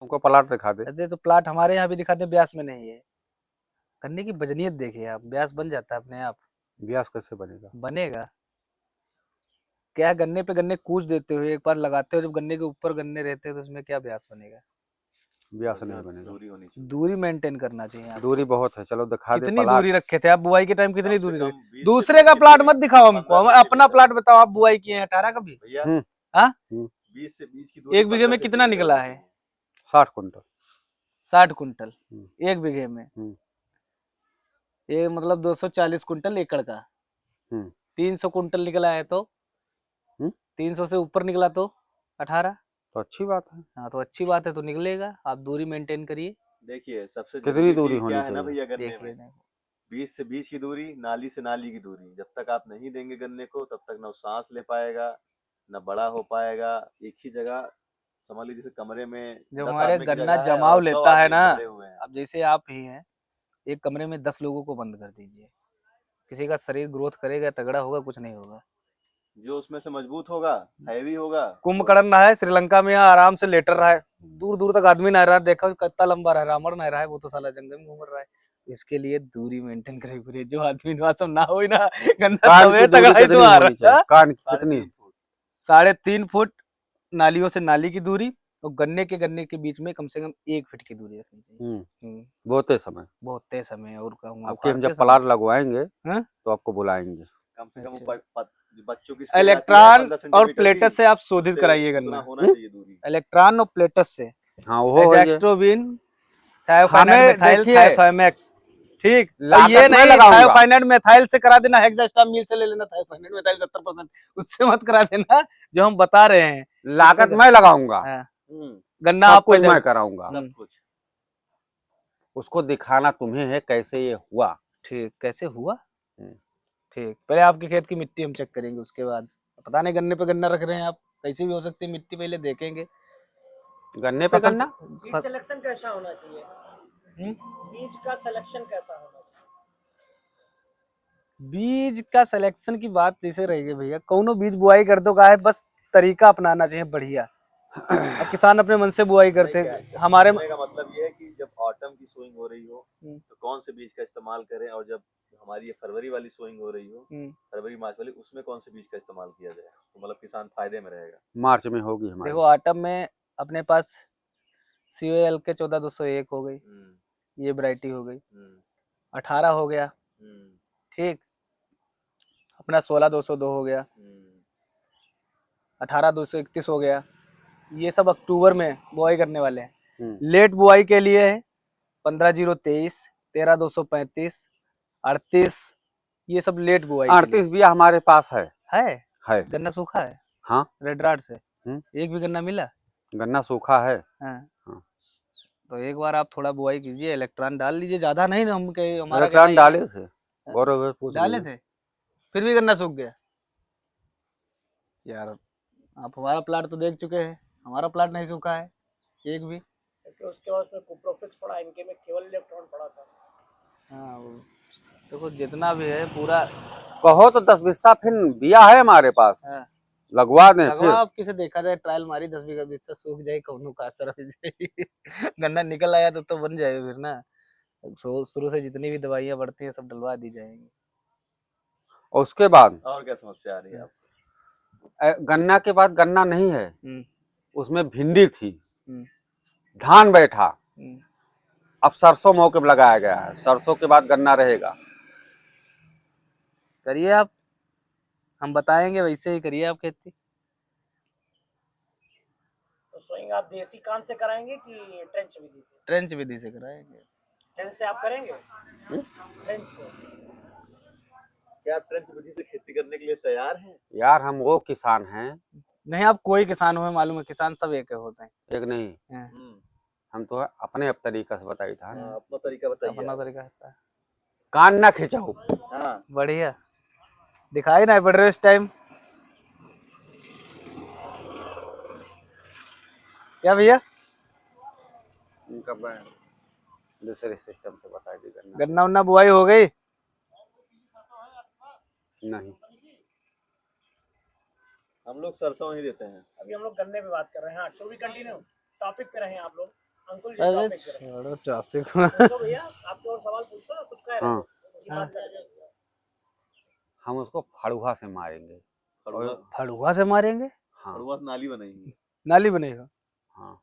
तुमको प्लाट दिखा दे। अरे तो प्लाट हमारे यहाँ भी दिखाते, ब्यास में नहीं है। गन्ने की वजनियत देखिए आप, ब्यास बन जाता है अपने आप। ब्यास कैसे बनेगा? बनेगा क्या है, गन्ने पे गन्ने कूच देते हो, एक बार लगाते हो, जब गन्ने के ऊपर गन्ने रहते हैं तो उसमें क्या ब्यास बनेगा? ब्यास नहीं बनेगा। दूरी होनी चाहिए। दूरी मेंटेन करना चाहिए आपको। दूरी बहुत है, चलो दिखा दे कितनी प्लाट। दूरी रखे थे आप बुआई के टाइम, कितनी कम से दूरी कम रखे? 20 से दूसरे 25 का की प्लाट दूरी, मत दिखाओ हमको, 15 हमें अपना सेंटीमीटर। प्लाट बताओ, आप बुआई किए हैं 18 का भी? भैया हम्म हाँ, 20 से 20 की दूरी, एक बीघे 15 में कितना सेंटीमीटर निकला होनी है? चाहिए। 60 कुंटल। 60 कुंटल हम्म एक बीघे में? हम्म ये मतलब 240 कुंटल एकड़ का। हम्म 300 कुंटल निकला है तो हम्म 300 से ऊपर निकला तो 18। तो अच्छी बात है। हाँ तो अच्छी बात है, तो निकलेगा। आप दूरी मेंटेन करिए। देखिए सबसे कितनी जरूरी दूरी चीज होनी क्या है ना चाहिए? भैया, गन्ने देखिए में 20 से 20 की दूरी, नाली से नाली की दूरी। जब तक आप नहीं देंगे गन्ने को, तब तक ना वो सांस ले पाएगा, ना बड़ा हो पाएगा। एक ही जगह समझ लीजिए, जैसे कमरे में जब 10 हमारे आदमी की गन्ना जगह है जमाव और 100 लेता है आदमी ना, भरे हुए हैं। अब जैसे आप ही हैं, एक कमरे में 10 लोगों को बंद कर दीजिए, किसी का शरीर ग्रोथ करेगा, तगड़ा होगा, कुछ नहीं होगा। जो उसमें से मजबूत होगा, हैवी होगा, कुंभकर्ण रहा है श्रीलंका में, यहाँ आराम से लेटर रहा है, दूर दूर तक आदमी नह रहा है, देखा कितना लंबा रहा है। रावण नह रहा है, वो तो साला जंगल में घूम रहा है। इसके लिए दूरी मेंटेन करे पूरी, जो आदमी निवासम ना हो ना, गन्ना कान तवे की दूरी तगड़ा ही कितनी तुम्हारा। होनी चाहिए? कान की कितनी? 3.5 फुट। 3.5 फुट नालियों से नाली की दूरी, और गन्ने के बीच में कम से कम 1 फीट की दूरी रखनी चाहिए। बोते समय। बहुत तय समय, और कहूँगा आपके हम जब काटते समय। प्लाट लगवाएंगे हाँ? तो आपको बुलाएंगे। कम से कम अच्छा। जो बच्चों की स्केल आती है इलेक्ट्रॉन 15 और सेंटीमीटर की, प्लेटस से आप शोधित उससे कराइए उतना गन्ना। होना चाहिए दूरी। इलेक्ट्रॉन और प्लेटस से, हाँ वो है ये। एजेक्स्ट्रोबिन, थायोफाइनाइड हमें मेथाइल, देखिए, थायोथाइमैक्स। ठीक, और ये लागत मैं नहीं लगाऊंगा। थायोफाइनाइड मेथाइल से करा देना, हेक्सास्टामिल से ले लेना थायोफाइनाइड मेथाइल 70%, उससे मत करा देना, जो हम बता रहे हैं। लागत मैं लगाऊंगा। हाँ, हम्म, गन्ना सब आपका कुछ मैं कराऊंगा। सब कुछ। उसको दिखाना तुम्हें है कैसे ये हुआ। ठीक, कैसे हुआ? हम्म। ठीक, पहले आपके खेत की मिट्टी हम चेक करेंगे, उसके बाद पता नहीं गन्ने पे गन्ना रख रहे हैं आप, कैसी भी हो सकती है मिट्टी, पहले देखेंगे। गन्ने पे फसल गन्ना। सीड सिलेक्शन कैसा होना चाहिए? हम्म? बीज का सिलेक्शन कैसा होना चाहिए? बीज का सिलेक्शन की बात जैसे रहेगी भैया, कौनो बीज बुआई कर दो, का है बस तरीका अपनाना चाहिए बढ़िया। अब किसान अपने मन से बुआई करते हैं, हमारे कहने का मतलब ये है कि जब ऑटम की सोइंग हो रही हो तो कौन से बीज का इस्तेमाल करें, और जब हमारी ये फरवरी वाली सोइंग हो रही हो, फरवरी मार्च वाली, उसमें कौन से बीज का इस्तेमाल किया जाए, तो मतलब किसान फायदे में रहेगा। मार्च में होगी हमारी। देखो आटम में अपने पास COL के 14201 हो गई, ये वैरायटी हो गई। 18 हो गया, ठीक, अपना 16202 हो गया, 18231 हो गया। ये सब अक्टूबर में बुआई करने वाले हैं। लेट बुआई के लिए है 15023, 13235, 38, ये सब लेट बुआई के 38 बिया हमारे पास है। है। गन्ना सूखा है। हाँ, रेड राड से एक भी गन्ना मिला? गन्ना सूखा है। हाँ। हाँ। तो एक बार आप थोड़ा बुआई कीजिए, इलेक्ट्रॉन डाल लीजिए, ज्यादा नहीं ना, हम हमारा इलेक्ट्रॉन डाले थे, हाँ? गौरव पूछ डाले थे, फिर भी गन्ना सूख गया यार। आप हमारा प्लाट तो देख चुके हैं, हमारा प्लाट नहीं सूखा है एक भी। क्योंकि उसके बाद उसमें कुप्रोफिक्स पड़ा, इनके में केवल इलेक्ट्रॉन पड़ा था। हाँ, वो देखो जितना भी है पूरा। कहो तो 10 बिस्सा फिर बिया है हमारे पास। हाँ, लगवा दें फिर। आप किसे देखा जाए, ट्रायल मारी 10 बीघा बीज से सूख जाए, कौनो का असर हो जाए। गन्ना निकल आया तो बन जाए फिर ना। शुरू से जितनी भी दवाइयाँ बढ़ती है सब डलवा दी जाएंगी। और उसके बाद और क्या समस्या आ रही है आपको? गन्ना के बाद गन्ना नहीं है, उसमें भिंडी थी, धान बैठा, अब सरसों मौके पर लगाया गया है। सरसों के बाद गन्ना रहेगा। करिए आप, हम बताएंगे वैसे ही करिए आप खेती। तो सोइंग आप देसी कान से कराएंगे कि ट्रेंच विधि से? ट्रेंच विधि से कराएंगे। ट्रेंच से आप करेंगे? ट्रेंच से? क्या आप ट्रेंच विधि से खेती करने के लिए तैयार हैं? यार हम वो किसान हैं। नहीं, आप कोई किसान हो, मालूम है किसान सब एक होते हैं। एक नहीं, हम तो अपने तरीका से बताई था। अपना तरीका बताइए। अपना तरीका है, कान ना खिंचाओ। हाँ, बढ़िया दिखाई ना पड़ रहे इस टाइम। क्या भैया? दूसरे सिस्टम से बता दी। गन्ना उन्ना बुआई हो गई? नहीं, हम लोग सरसों ही देते हैं। अभी हम लोग गन्ने पे बात कर रहे हैं। हाँ, तो भी कंटिन्यू टॉपिक पे रहे आप लोग। फुल अरे टॉपिक करें। छोड़ो ट्रैफिक। पूछो भैया, आपके और सवाल पूछो ना, कुछ कह रहे हाँ। थे। बात कर रहे थे। हम उसको फड़ुआ से मारेंगे। फड़ुआ फड़ुआ से मारेंगे, हाँ फड़ुआ से नाली बनाएंगे। नाली बनेगा। हाँ।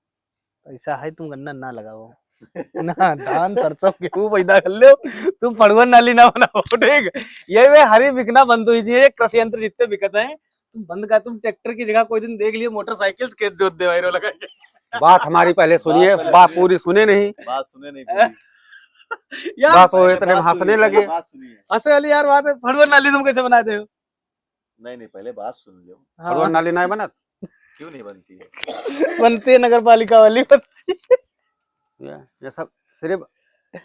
ऐसा है, तुम गन्ना ना लगाओ ना, धान सरसों गेहूं पैदा कर लो, तुम फड़ुआ नाली ना बनाओ, ठीक है। ये वे हरी बिकना बंद हुई थी, ये कृषि यंत्र जितने बिकते हैं तुम बंद कर, तुम ट्रैक्टर की जगह कोई दिन देख लियो मोटरसाइकिल से खेत जोत दे वायरो लगा के। बात हमारी पहले सुनिए, बात पहले बात सुनिए। पूरी सुने नहीं, बात सुने नहीं पूरी। यार बस वो इतने में बात हंसने सुनिए, लगे। बात सुनिए। हंसे वाली यार बात है, फड़ुआ नाली तुम कैसे बनाते हो? नहीं नहीं, पहले बात सुन लो। फड़ुआ हाँ, नाली नहीं बनत। क्यों नहीं बनती है? बनती है नगर पालिका वाली ये सब सिर्फ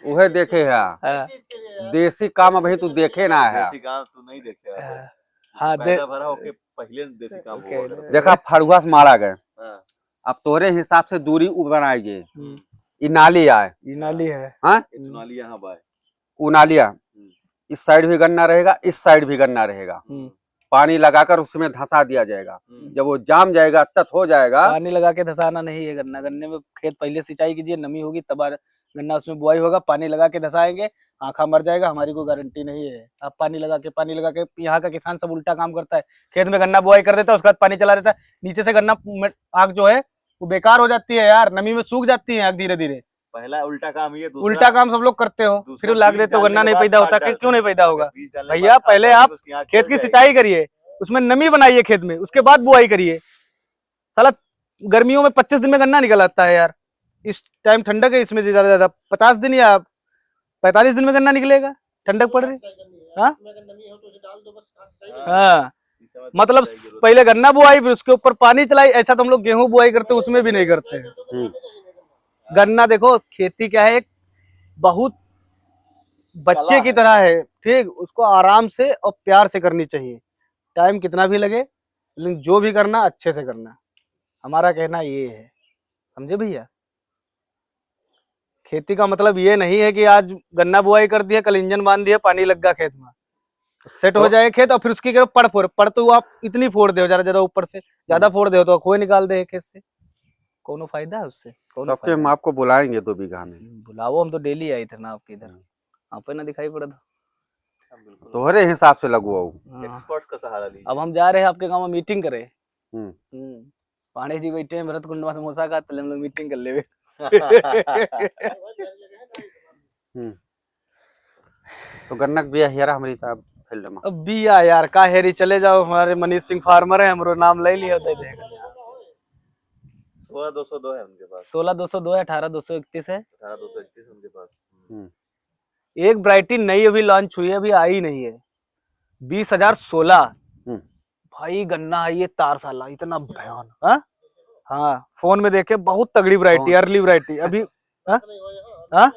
वह देखे है, हाँ, इस चीज के लिए यार। देसी काम अभी तू देखे ना है। देसी काम तू नहीं देखे है। हाँ, पैदा भरा होके पहले देसी काम हुआ करता था। देखा फड़ुआ से मारा गए, हाँ। अब तोरे हिसाब से दूरी बनाई जे, हम्म, ये नाली आए, ये नाली है। हाँ ये तो नाली यहाँ बाय। वो नालिया, इस साइड भी गन्ना रहेगा, इस साइड भी गन्ना रहेगा। हम्म, पानी लगाकर उसमें धंसा दिया जाएगा, हम्म। जब वो जाम जाएगा तत हो जाएगा। पानी लगा के धसाना नहीं है गन्ना, गन्ने में खेत पहले सिंचाई कीजिए, नमी होगी तब गन्ना उसमें बुआई होगा। पानी लगा के धसाएंगे, आखा मर जाएगा, हमारी कोई गारंटी नहीं है। आप पानी लगा के यहाँ का किसान सब उल्टा काम करता है, खेत में गन्ना बुआई कर देता है, उसके बाद पानी चला देता है, नीचे से गन्ना आग जो है वो बेकार हो जाती है यार, नमी में सूख जाती है आग धीरे धीरे। पहला उल्टा काम ये, दूसरा उल्टा काम सब लोग करते हो, दूसरा फिर लाग बीज देते हो, डालने गन्ना के नहीं बाद पैदा खाद होता। डालते क्यों नहीं हैं। पैदा होगा? बीज डालने के भैया बाद खाद पहले डालेंगे, आप उसकी आँख खेत खिल की जाएगी। सिंचाई करिए, उसमें नमी बनाइए खेत में, उसके बाद बुआई करिए। साला गर्मियों में 25 दिन में गन्ना निकल आता है यार, इस टाइम ठंडक है, इसमें ज्यादा ज्यादा 50 दिन या 45 दिन में गन्ना निकलेगा, ठंडक पड़ रही। हाँ? इसमें अगर नमी हो तो उसे डाल दो बस, घास सही हाँ। रहेगी। हाँ, इस समय तो मतलब सिंचाई की जरूरत पहले गन्ना बुआई फिर उसके ऊपर पानी चलाई, ऐसा तो हम लोग गेहूं बुआई करते हैं, उसमें भी नहीं करते हैं। गन्ना देखो खेती क्या है, एक बहुत बच्चे कला की है। तरह है, ठीक, उसको आराम से और प्यार से करनी चाहिए, टाइम कितना भी लगे, लेकिन जो भी करना अच्छे से करना, हमारा कहना ये है, समझे भैया। खेती का मतलब ये नहीं है कि आज गन्ना बुआई कर दिया, कल इंजन बांध दिया, पानी लग गया खेत में, सेट हो तो- जाए खेत, और फिर उसकी पड़ तो आप इतनी फोड़ दे ज्यादा ज्यादा, ऊपर से ज्यादा फोड़ दे तो खोए निकाल दे खेत से, कोनो फायदा है उससे? कोनो सबके फायदा हम आपको बुलाएंगे 2 बीघा में। नहीं। बुलाओ, हम तो डेली आए थे ना आपके इधर, आप पे ना दिखाई पड़ा था। हाँ, बिल्कुल। तोहरे हिसाब से लगवाओ। हाँ। एक्सपर्ट का सहारा लीजिए। अब हम जा रहे हैं आपके गांव में, मीटिंग करे। हम्म। पांडे जी बैठे हैं, भरत कुंडवा समोसा का, हम लोग मीटिंग कर ले। तो गन्ना बिया हियरा हमारी तब फील्ड में अब बिया यार का हेरी, चले जाओ, हमारे मनीष सिंह फार्मर है, हमरो नाम ले लिया, दे देगा। 16,202 है उनके पास, 16,202 है, 18,231 है। 18,231 उनके पास। एक वैरायटी नई अभी लॉन्च हुई है, अभी आई नहीं है, 20,016। भाई गन्ना है ये तारसाला, इतना भयानक। हाँ हाँ, फोन में देखे, बहुत तगड़ी वैरायटी, अर्ली वैरायटी अभी। हाँ,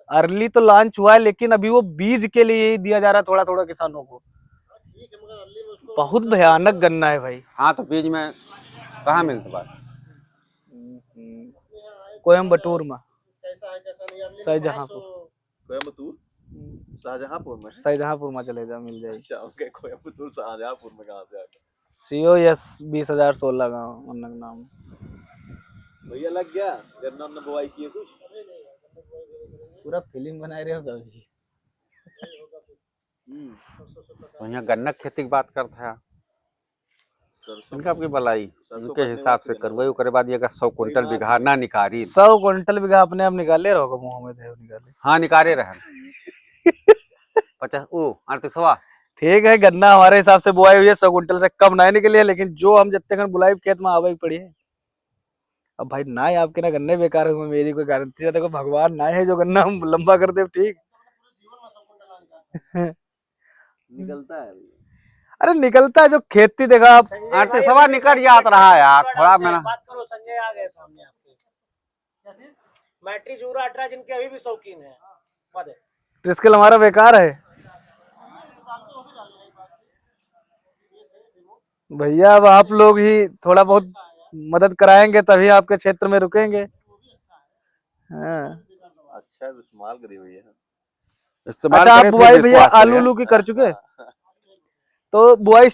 अर्ली तो लॉन्च हुआ है, लेकिन अभी वो बीज के लिए ही दिया जा रहा है थोड़ा थोड़ा किसानों को। बहुत भयानक गन्ना है भाई। हाँ, तो बीज में कहाँ मिलती बात? कोयम्बटूर में, कैसा है कैसा नहीं, अर्ली में शाहजहांपुर। 500 कोयम्बतूर, शाहजहांपुर में। शाहजहांपुर में चले जाओ, मिल जाएगी। अच्छा, ओके, कोयम्बतूर शाहजहांपुर में कहाँ से आ गए? COS 20,016 गाँव उन्नत नाम। भैया लग गया गन्ना उन्ना बुआई किए कुछ? पूरा फिल्म बना रहे हो कभी? तो यहाँ गन्ना खेती की बात करता है, सरसों इनका आपकी भलाई सरसों उनके बनने हिसाब वाली से गन्ना। करवाई, ओकरे बाद ये 100 क्विंटल बिघा ना निकारी। 100 क्विंटल बीघा अपने आप निकाले रहोगे, मुंह में थे निकाले। हाँ, निकारे रहे 50 ओ 38वां। ठीक है, गन्ना हमारे हिसाब से बुआई हुई है, 100 क्विंटल से कम नहीं निकली है, लेकिन जो हम जितने खन बुलाई खेत में आवे पड़ी है। अब भाई ना ही आपके ना गन्ने बेकार हुए, मेरी कोई गारंटी है? देखो भगवान ना है जो गन्ना हम लंबा कर दे, ठीक। निकलता है। अरे निकलता है, जो खेती देखा आप, 38वां निकल जात रहा है यार, थोड़ा मेरा बात करो, संजय आ गए सामने आपके। मैट्री जूरा 18 जिनके अभी भी शौकीन है, बात है। ट्रिस्कल हमारा बेकार है भैया। अब आप लोग ही थोड़ा बहुत मदद कराएंगे तभी आपके क्षेत्र में रुकेंगे। हाँ। अच्छा है, तो इस्तेमाल करी हुई है। इस्तेमाल अच्छा, आप करें, फिर बुआई भैया विश्वास आलू करें। उलू की कर चुके, तो बुआई